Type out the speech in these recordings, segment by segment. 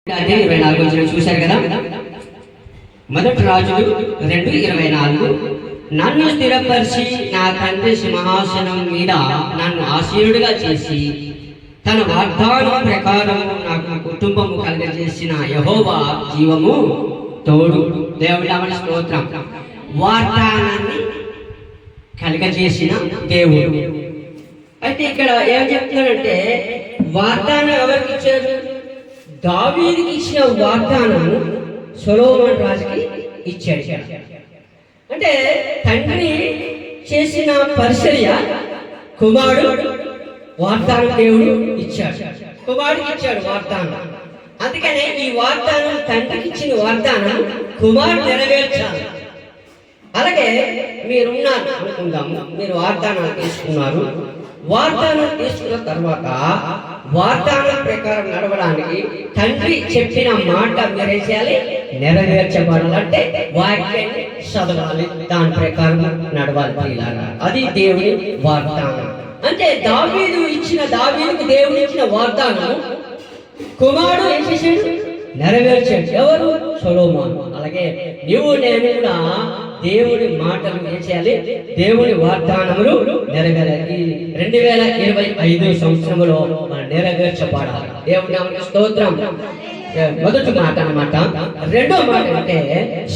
24 చూశారు కదా. మొదటి రాజులు 2:24. నన్ను స్థిరపరిచి నా తండ్రి సింహాసనం మీద నన్ను ఆసీనుడిగా చేసి తన వాగ్దానం ప్రకారం నాకు కుటుంబము కలుగజేసిన యెహోవా జీవము తోడు. దేవుడి నామమునకు స్తోత్రం. వాగ్దానాన్ని కలుగజేసిన దేవుడు. అయితే ఇక్కడ ఏం చెప్తున్నాడంటే వాగ్దానం ఎవరికి ఇచ్చారు? దావీదుకి ఇచ్చిన వాగ్దానం సొలొమోను రాజుకి ఇచ్చాడు. అంటే తండ్రి చేసిన పరిచర్య కుమారుడు వాగ్దానం దేవుడు ఇచ్చాడు, కుమారుడికి ఇచ్చాడు వాగ్దానం. అందుకనే ఈ వాగ్దానం తండ్రికి ఇచ్చిన వాగ్దానం కుమారుడు నెరవేర్చాలి. అలాగే మీరున్నారు అనుకుందాము, మీరు వాగ్దానాలు తీసుకున్నారు. వాగ్దానం తీసుకున్న తర్వాత వాగ్దానం ప్రకారం నడవడానికి తండ్రి చెప్పిన మాట మీరేం చేయాలి? నెరవేర్చబడాలంటే వాక్యాన్ని చదవాలి, దాని ప్రకారం నడవాలి. అది దేవుని వాగ్దానం. అంటే దావీదుకు దేవుడు ఇచ్చిన వాగ్దానం కుమారుడు ఏం చేశాడు? నెరవేర్చాడు. ఎవరు? సొలొమోను. అలాగే నేను కూడా దేవుడి మాటలు ఏం చేయాలి? దేవుడి వాగ్దానములు నెరవేరాలి. 2025 సంవత్సరంలో నెరవేర్చబడాలి. దేవుడి నామమునకు స్తోత్రం. మొదటి మాట అన్నమాట. రెండో మాట అంటే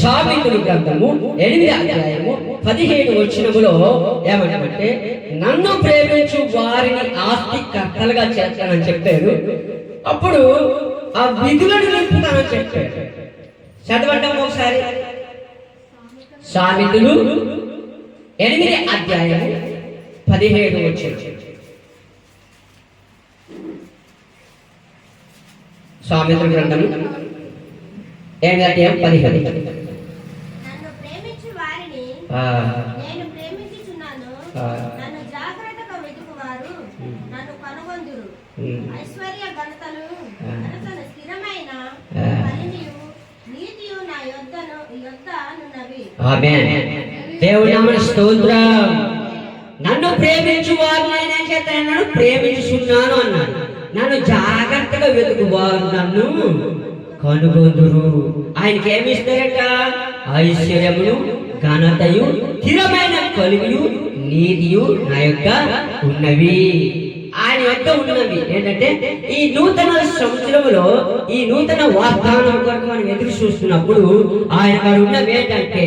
సామెతల గ్రంథము 8వ అధ్యాయము 17వ వచనములో ఏమంటే నన్ను ప్రేమించు వారిని ఆస్తి కర్తలుగా చేస్తానని చెప్పారు. అప్పుడు ఆ విధులను నింపుతానని చెప్పాడు. చదవడం ఒకసారి. సామెతలు 8వ అధ్యాయము 17వ వచనం. సామెతల గ్రంథము 8వ అధ్యాయం 17. నన్ను ప్రేమించు వారిని నేను ప్రేమించుచున్నాను, నన్ను జాగ్రత్తగా వెతుకువారు నన్ను కనుగొందురు. ఐశ్వర్య ఘనతలు స్థిరమైన కలిమియు నీతియు నా యొద్దనున్నవి. ఆమేన్. దేవుని నామమునకు స్తోత్రం. నన్ను ప్రేమించు వారిని నేను చేస్తాను, ప్రేమించుచున్నాను అన్నాడు. నన్ను జాగ్రత్తగా వెతుకువారు నన్ను కనుగొందురు. ఆయనకి ఏమి ఇస్తారట? ఐశ్వర్యమును ఘనతయు స్థిరమైన కలిమియు నీతియు నా యొక్క ఉన్నవి. ఆయన యొక్క ఉన్నవి ఏంటంటే ఈ నూతన సంవత్సరంలో ఈ నూతన వాగ్దానం కొరకు మనం ఎదురు చూస్తున్నప్పుడు ఆయన ఉన్నవి ఏంటంటే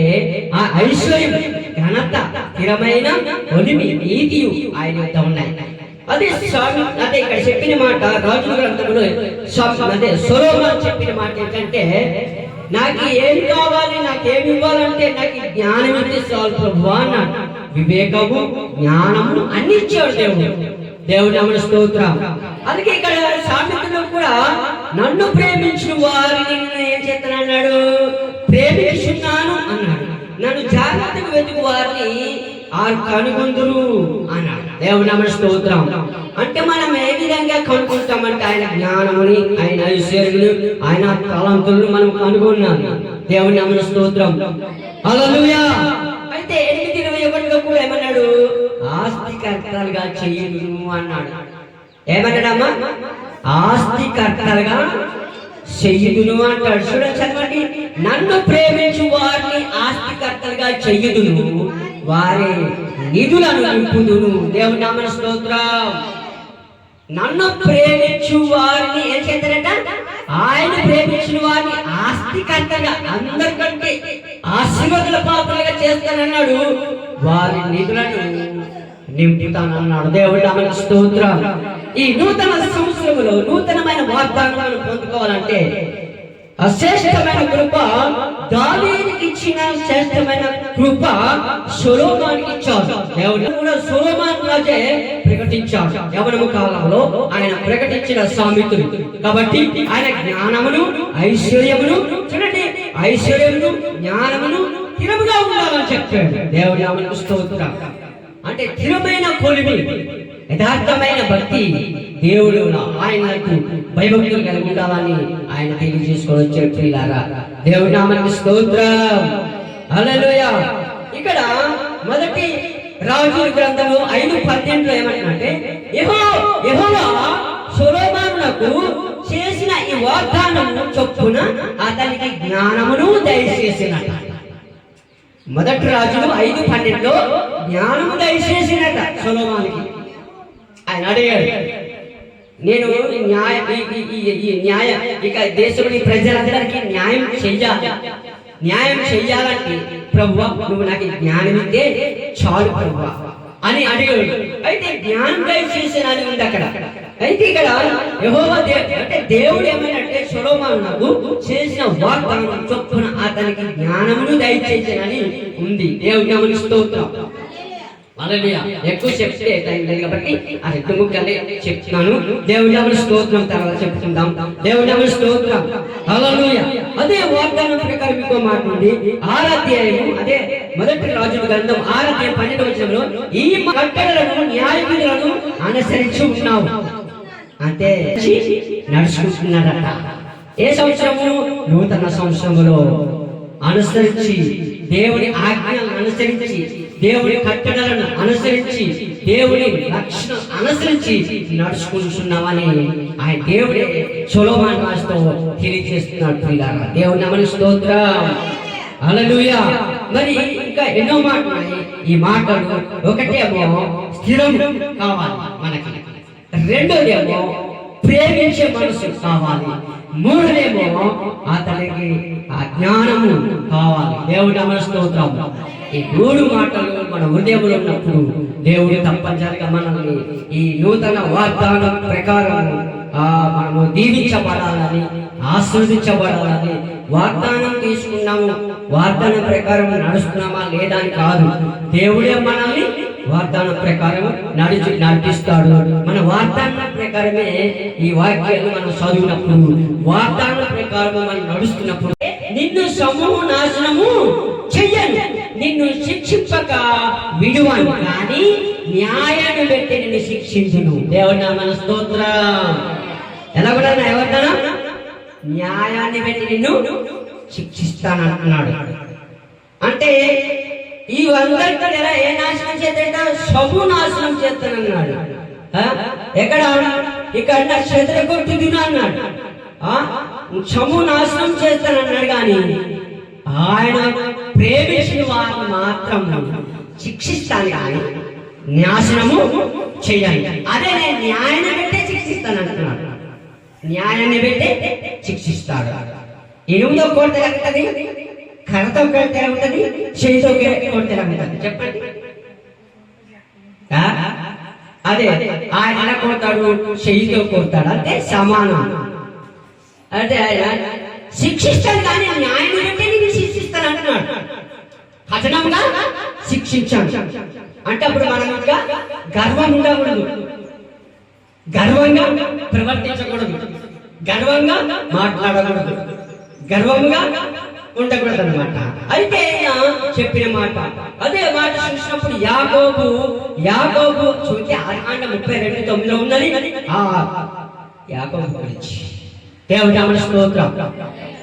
ఆ ఐశ్వర్యం, ఘనత, స్థిరమైన కొలిమి, నీతియు ఆయన యొక్క ఉన్నాయి. అదే ఇక్కడ చెప్పిన మాట రాజుల గ్రంథంలో అదే సొలొమోను చెప్పిన మాట ఏంటంటే నాకు ఏం కావాలి, నాకేమి ఇవ్వాలంటే నాకు జ్ఞానం ఇచ్చి చాలు ప్రభువా అన్నాడు. వివేకము, జ్ఞానము అన్ని ఇచ్చాడు దేవుడు. దేవుడి నామమునకు స్తోత్రం. అందుకే ఇక్కడ సామెతలో కూడా నన్ను ప్రేమించిన వారిని ఏం చేస్తానన్నాడు? ప్రేమించున్నాను అన్నాడు. నన్ను జాగ్రత్తగా వెతుకు వారిని కనుగొందురు అన్నాడు. దేవుడి నామమునకు స్తోత్రం. అంటే మనం ఏ విధంగా కనుక్కుంటామంటే ఆయన జ్ఞానముని, ఆయన ఐశ్వర్యులు, ఆయన తలంతులను మనం కనుగొన్నాము. దేవుడి నామమునకు స్తోత్రం. హల్లెలూయా. అయితే 8:21 కూడా ఏమన్నాడు? ఆస్తికర్తలుగా చెయ్యుదును అన్నాడు. ఏమన్నాడమ్మా? ఆస్తికర్తలుగా చెయ్యుదును అంటాడు. చూడండి, చదవండి. నన్ను ప్రేమించు వారిని ఆస్తికర్తలుగా చెయ్యుదును, వారి నిధులను నింపుదును. దేవుని నామమునకు స్తోత్రం. నన్ను ప్రేమించు వారిని ఏం చేస్తారట? ఆయన ప్రేమించిన వారిని ఆస్తికర్తగా, అందరికంటే ఆశీర్వాదాల పాత్రలుగా చేస్తానన్నాడు. వారి నిధులను నింపుతానన్నాడు. దేవుడి నామమునకు స్తోత్రం. ఈ నూతన సంవత్సరంలో నూతనమైన వాగ్దానాలను పొందుకోవాలంటే శ్రేష్టమైన కృప దావీదుకి ఇచ్చిన శ్రేష్టమైన కృప సొలొమోనుకి ఇచ్చాడు. దేవుడు కూడా సొలొమోను రాజే ప్రకటించాడు. యవ్వనము కాలంలో ఆయన ప్రకటించిన సామెతలు. కాబట్టి ఆయన జ్ఞానమును, ఐశ్వర్యమును, చూడండి, ఐశ్వర్యమును, జ్ఞానమును స్థిరముగా ఉండాలని చెప్పాడు. దేవుడి నామమునకు స్తోత్రం. అంటే స్థిరమైన కొలిమి, యథార్థమైన భక్తి, దేవుడు ఆయనకు భయభక్తులు కలిగి ఉండాలని ఆయన తెలియజేసుకొని వచ్చాడు. ప్రియులారా, దేవుడి నామమునకు స్తోత్రం. హల్లెలూయా. ఇక్కడ మొదటి రాజుల గ్రంథము 5:12 ఏమంటున్నారంటే యెహోవా సొలొమోనునకు చేసిన వాగ్దానము చొప్పున అతనికి జ్ఞానమును దయచేసినట. మొదటి రాజులు 5:12 జ్ఞానము దయచేసినట సొలొమోనుకి. ఆయన అడిగాడు, నేను న్యాయ ఇక దేశంలోని ప్రజలందరికీ న్యాయం చెయ్యాలంటే ప్రభువా నువ్వు నాకు జ్ఞానం ఇస్తే చాలు ప్రభువా అని అడిగాడు. అయితే జ్ఞానం దయచేసిన ఉంది అక్కడ. అయితే ఇక్కడ యెహోవా అంటే దేవుడు ఏమైనంటే సొలొమోనుకు చేసిన వాగ్దానం చొప్పున అతనికి జ్ఞానమును దయచేసినని ఉంది. దేవుని స్తోత్రం. హల్లెలూయా. ఎక్కువ చెప్తే టైం లేదు కాబట్టి ఆ 2 ముక్కలే చెప్తున్నాను. దేవుని స్తోత్రం, తర్వాత చెప్తుందాం. దేవుని స్తోత్రం. హల్లెలూయా. అదే వాగ్దానం ప్రకారం ఇంకో మాట ఉంది. 6వ అధ్యాయము, అదే మొదటి రాజుల గ్రంథం 6వ అధ్యాయం 12వ వచనంలో ఈ కట్టడలను న్యాయ విధులను అనుసరించి ఉన్నావు అంటే నడుచుకుంటున్నారట. ఏ సంవత్సరము? నూతన సంవత్సరములో అనుసరించి, దేవుని ఆజ్ఞలను అనుసరించి, దేవుని కట్టడలను అనుసరించి, దేవుని రక్షణ అనుసరించి నడుచుకుంటున్నామని ఆయన దేవుడే సొలొమోను రాజుతో తెలియజేస్తున్నాడు. ప్రియులారా, దేవుని నామమునకు స్తోత్రం. హల్లెలూయా. మరి ఇంకా ఎన్నో మాటలు ఉన్నాయి. ఈ మాటలు ఒకటేమో స్థిరం కావాలి మనకి, రెండోదేమో ప్రేమించే మనసు కావాలి, మూడోదేమో అతనికి ఆ జ్ఞానము కావాలి. దేవుడి నామమునకు స్తోత్రం. ఈ 3 మాటలు మన హృదయంలో ఉన్నప్పుడు దేవుడు తప్పనిసరిగా మనల్ని ఈ నూతన వాగ్దానం ప్రకారం మనము దీవించబడాలని, ఆశీర్వదించబడాలని, వాగ్దానం తీసుకున్నాము, వాగ్దానం ప్రకారం నడుస్తున్నామా లేదా అని కాదు. దేవుడే మనల్ని వాగ్దానం ప్రకారం నడిపిస్తాడు. మన వాగ్దానం ప్రకారమే ఈ వాక్యాలు మనం చదివినప్పుడు, వాగ్దానం ప్రకారం మనం నడుస్తున్నప్పుడు నిన్ను సమూహ నాశనము చెయ్యను, నిన్ను శిక్షింపక విడువను, కానీ న్యాయాన్ని పెట్టి నిన్ను శిక్షించును. దేవుడి నామమునకు స్తోత్రం. ఎలాగోనా ఎవరినా న్యాయాన్ని పెట్టి నిన్ను శిక్షిస్తానంటున్నాడు. అంటే ఈ అందరికీ ఎలా ఏ నాశనం చేత సమూహ నాశనం చేస్తానన్నాడు. ఎక్కడ? ఇక్కడ నక్షత్ర కొట్టుదును అన్నాడు. సమూహ నాశనం చేస్తానన్నాడు. కానీ ఆయన ప్రేమించిన వారిని మాత్రం శిక్షిస్తాను, కానీ నాశనము చేయాలి. అదే నేను న్యాయాన్ని పెట్టే శిక్షిస్తాను అంటున్నాడు. న్యాయాన్ని పెట్టే శిక్షిస్తాడు. ఇనుముతో కొడితే ఎలాగుంటది? కర్రతో కొడితే ఎలాగుంటది? చేయితో కొడితే ఎలాగుంటది? చెప్పండి. అదే ఆయన ఎలా కొడతాడు? చెయ్యితో కొడతాడు. అంటే సమానం. అంటే ఆయన శిక్షిస్తాను, కానీ న్యాయాన్ని బట్టి నేను శిక్షిస్తాను అంటున్నాడు. కఠినంగా శిక్షించాను అంటే అప్పుడు మనం ఇంకా గర్వం ఉండకూడదు, గర్వంగా ప్రవర్తించకూడదు, గర్వంగా మాట్లాడకూడదు, గర్వంగా ఉండకూడదు అన్నమాట. అయితే చెప్పిన మాట అదే మాట చూసినప్పుడు యాకోబు చూస్తే ఆదికాండం 32:9 ఉన్నది. యాకోబు గురించి దేవుడి నామమునకు స్తోత్రం.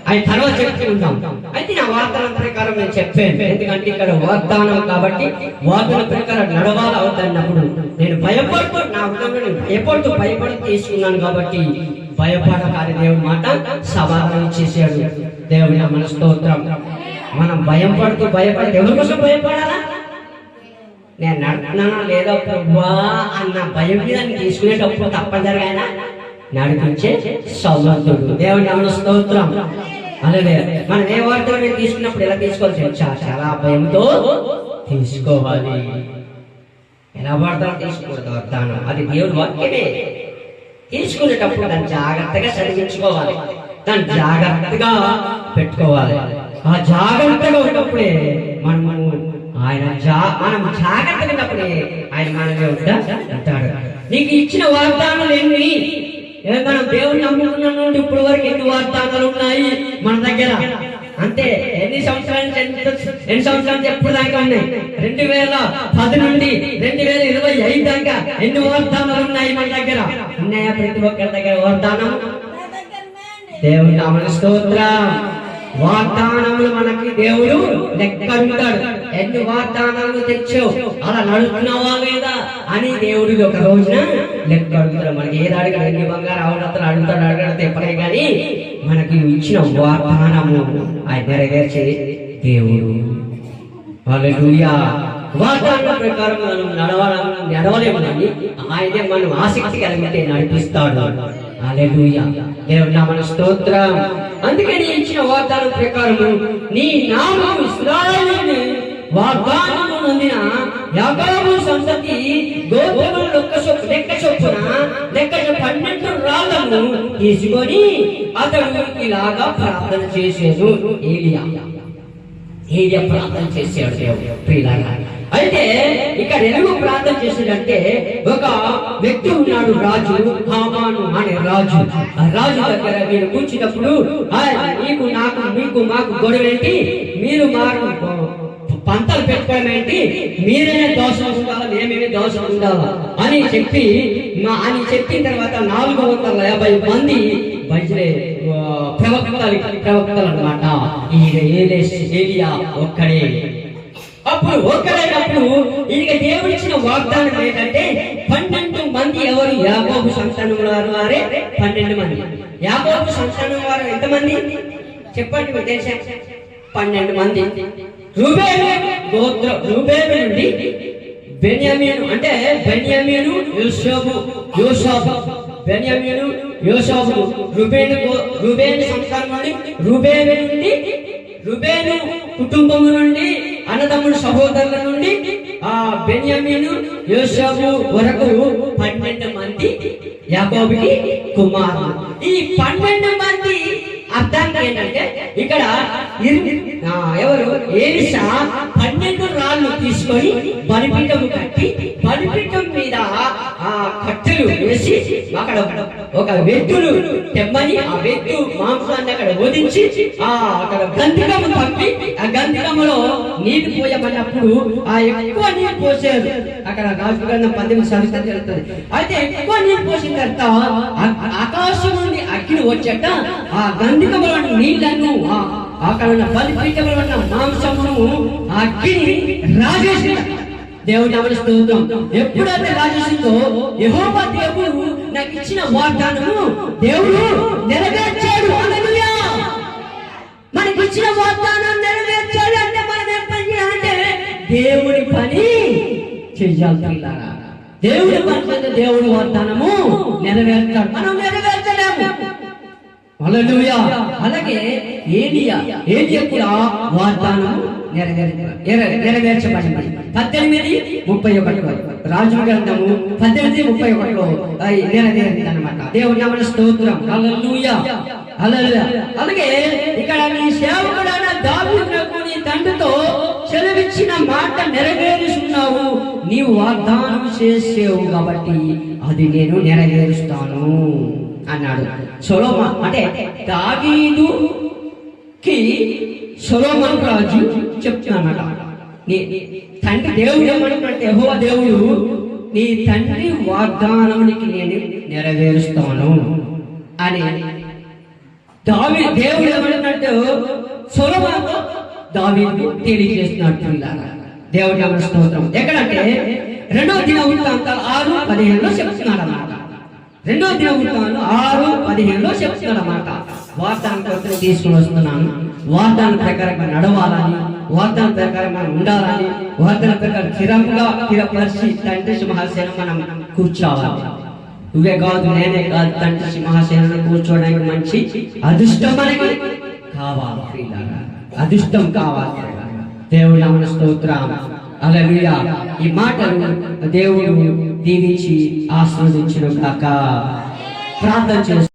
ఆయన తర్వాత చెప్తున్నాం. అయితే నా వాగ్దానం ప్రకారం నేను చెప్పాను, ఎందుకంటే ఇక్కడ వాగ్దానం కాబట్టి వాగ్దానం ప్రకారం నడవాలి అవుతున్నప్పుడు నేను నా ఉదయంలో భయపడుతూ తీసుకున్నాను కాబట్టి భయపడకాని దేవుడి మాట సమాధానం చేశాడు. దేవుడి నామమునకు స్తోత్రం. మనం భయపడి ఎవరి కోసం భయపడాలా? నేను నడుపుతున్నానా లేదా ప్రభువా అన్న భయం మీద తీసుకునేటప్పుడు తప్పనిసరిగా ఆయన నడిపించే సమర్థుడు. దేవుడి నామమునకు స్తోత్రం. అలాగే మనం ఏ వార్తలు తీసుకున్నప్పుడు ఎలా తీసుకోవాలి? చాలా భయంతో తీసుకోవాలి. ఎలా వార్తలు తీసుకోకూడదు వాగ్దానం, అది దేవుడి వాక్యమే. తీసుకునేటప్పుడు దాన్ని జాగ్రత్తగా చదివించుకోవాలి, దాన్ని జాగ్రత్తగా పెట్టుకోవాలి. ఆ జాగ్రత్తగా ఉన్నప్పుడే మనం జాగ్రత్తగా ఉన్నప్పుడే ఆయన మనమే ఉంటాడు. నీకు ఇచ్చిన వాగ్దానాలు ఎన్ని? మనం దేవుని నమ్ముకున్న నుండి ఇప్పుడు వరకు ఎన్ని వాగ్దానాలు ఉన్నాయి మన దగ్గర? అంతే. ఎన్ని సంవత్సరాలు ఎప్పుడు దాకా ఉన్నాయి? 2010 నుండి 2025 దాకా ఎన్ని వాగ్దానాలు ఉన్నాయి మన దగ్గర? ఉన్నాయా? ప్రతి ఒక్కరి దగ్గర వాగ్దానం. దేవుని నామమునకు స్తోత్రం. వాగ్దానములు మనకి దేవుడు లెక్కడుంటాడు. ఎన్ని వాగ్దానాలు తెచ్చావు, అలా నడుస్తున్నావా లేదా అని దేవుడు ఒక రోజున లెక్క అడుగుతాడు. మనకి ఏది అడగడు, ఎన్ని బంగారు అవనతలు అడుగుతాడు ఎప్పుడే కానీ మనకి ఇచ్చిన వాగ్దానము ఆయన నెరవేర్చే దేవుడు. హల్లెలూయా. వాగ్దానం ప్రకారం మనం నడవలేము కానీ ఆయనే మనం ఆసక్తి కలిగితే నడిపిస్తాడు. హల్లెలూయా. దేవుని నామమునకు స్తోత్రం. అందుకని ఇచ్చిన వాగ్దానం ప్రకారం నీ నామం ఇశ్రాయేలుని వాగ్దానము నొందిన యాకోబు సంతతి గోత్రముల లెక్క చొప్పున 12 రాళ్లను తీసుకొని అతడు ఇలాగా ప్రార్థన చేసేను. ఏలియా ప్రార్థన చేశాడు దేవుడు ప్రియులారా. అయితే ఇక్కడ ఎందుకు ప్రార్థన చేశాడంటే ఒక వ్యక్తి ఉన్నాడు, రాజు, హామాను అనే రాజు. ఆ రాజు దగ్గర మీరు కూర్చున్నప్పుడు నీకు నాకు మీకు మాకు గొడవ ఏంటి, మీరు మాకు పంటలు పెట్టుకోవడం ఏంటి, మీరేనే దోషం ఉండాలా మేమేమే దోషం ఉండాలా అని చెప్పిన తర్వాత 450 మంది ప్రవక్తలు అన్నమాట. ఏలియా ఒక్కడే. అప్పుడు ఒక్కడైనప్పుడు ఈయన దేవుడు ఇచ్చిన వాగ్దానం ఏంటంటే 12 మంది ఎవరు? యాకోబు సంతానం వారే 12 మంది. యాకోబు సంతానం వారు ఎంతమంది చెప్పండి? మీకు తెలుసా? 12 మంది. రూబేను నుండి బెన్యామీను, అంటే బెన్యామీను యోసేపు బెన్యామీను యోసేపు రూబేను సంతానం నుండి రూబేను కుటుంబం నుండి అన్నదమ్ముడు సహోదరుల నుండి బెన్యామీను యోసేపు వరకు 12 మంది యాకోబుకి కుమారులు. ఈ 12 మంది అర్థం ఏంటంటే ఇక్కడ ఎవరు? ఎలీషా 12 రాళ్ళు తీసుకొని బలిపీఠం కట్టి బలిపీఠం మీద కట్టెలు వేసి అక్కడ ఒక వెత్తులు తెమ్మని ఆ వెత్తు మాంసాన్ని అక్కడ వధించి అక్కడ గంధికము తప్పి ఆ గంధికములో నీరు పోయమన్నప్పుడు ఎక్కువ నీరు పోసారు. అక్కడ రాజు గ్రంథం 18 సంవత్సరాలు జరుగుతుంది. అయితే ఎక్కువ నీరు పోసిన తర్వాత ఆకాశం నుండి అగ్ని వచ్చేట ఆ గంధికములో నీళ్లను అక్కడ ఉన్న బలిపీఠంలో ఉన్న మాంసమును అగ్ని రాజేసిన. దేవుని నామమునకు స్తోత్రం. ఎప్పుడైతే రాజేసిందో యెహోవా దేవుడు నాకు ఇచ్చిన వాగ్దానము దేవుడు నెరవేర్చాడు. హల్లెలూయా. మనకి ఇచ్చిన వాగ్దానం నెరవేర్చాలి అంటే మనం ఏం పని చేయాలంటే దేవుడి పని చేయాలి. దేవుడి పని చేస్తే దేవుడి వాగ్దానము నెరవేర్చాడు, మనం నెరవేర్చలేము. హల్లెలూయా. అలాగే ఏలియా కూడా వాగ్దానం నెరవేర్చబడింది. 18:31 రాజు గ్రంథము 18:31 నెరవేరింది అన్నమాట. దేవుని నామమునకు స్తోత్రం. హల్లెలూయా. హల్లెలూయా. అలాగే ఇక్కడ నీ సేవకుడైన దావీదుకు నీ తండ్రితో సెలవిచ్చిన మాట నెరవేరుస్తున్నావు, నీవు వాగ్దానం చేసేవు కాబట్టి అది నేను నెరవేరుస్తాను అన్నాడు. సొలొమోను అంటే దావీదుకి సొలొమోను రాజు చెప్తున్నాడు, నీ తండ్రి దేవుడు ఏమంటున్నాడు? యెహోవా దేవుడు నీ తండ్రి వాగ్దానానికి నేను నెరవేరుస్తాను అని దేవుడు ఏమంటున్నట్టు సొలొమోనుతో దావీదు తెలియజేస్తున్నాడు. దేవుడి నామమునకు స్తోత్రం. ఎక్కడంటే 2వ దినవృత్తాంతాలు 6:15 చెప్తున్నాడు అన్నమాట. 2వ దినవృత్తాంతాలు 6:15 చెప్తున్నాడు అన్నమాట. వాగ్దానం కొరకు తీసుకుని వస్తున్నాను, వాగ్దానం ప్రకారంగా నడవాలని, వాగ్దానం ప్రకారం మనం ఉండాలని, వాగ్దానం ప్రకారం స్థిరపరిచి తండ్రి సింహాసనం మనం కూర్చోవాలి. నువ్వే కాదు, నేనే కాదు, తండ్రి సింహాసనంలో కూర్చోడానికి మంచి అదృష్టం మనకి కావాలి. అదృష్టం కావాలి. దేవుడి నామమునకు స్తోత్రం. హల్లెలూయా. ఈ మాటలు దేవుడు దీవించి ఆశీర్వదించును గాక. ప్రార్థన చేస్తాం.